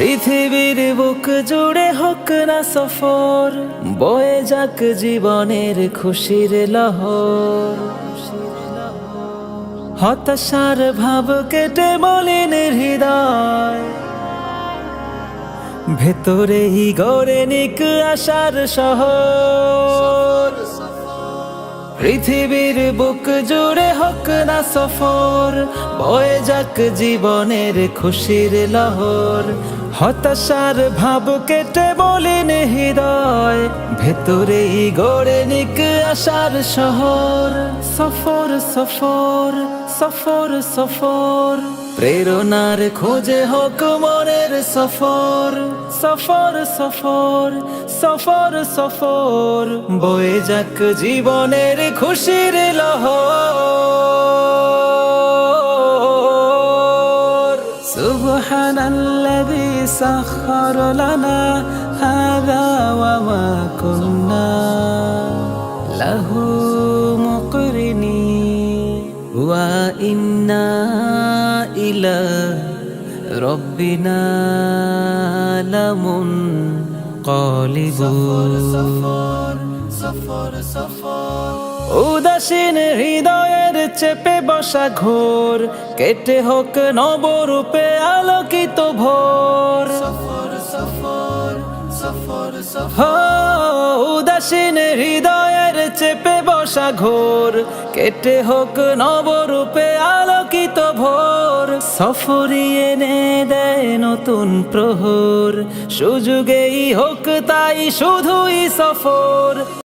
পৃথিবীর বুক জুড়ে হোক না সফর, বয়ে যাক জীবনের খুশির লহর। হতাশার ভাব কেটে মলিন হৃদয়, ভেতরেই গড়ে নিক আশার শহর। পৃথিবীর বুক জুড়ে হোক না সফর, বয়ে যাক জীবনের খুশির লহর। হতাশার ভাব কেটে মলিন হৃদয়, ভেতরেই গড়ে নিক আশার শহর। সফর সফর সফর সফর, প্রেরণার খোঁজে হোক মনের সফর। সফর সফর সফর সফর, বয়ে যাক জীবনের খুশির লহর। সুবহানাল্লাযী সাখখার লানা হাযা ওয়া মা কুন্না লাহু মুকরিনিন ওয়া ইন্না ইলা রব্বিনা লামুনকালিবুন। উদাসীন হৃদয়ের চেপে বসা ঘোর, কেটে হোক নবরূপে আলোকিত ভোর। উদাসীন হৃদয়ের চেপে বসা ঘোর, কেটে হোক নবরূপে আলোকিত ভোর। সফরই এনে দেয় নতুন প্রহর, সুযোগেই হোক তাই শুধুই সফর।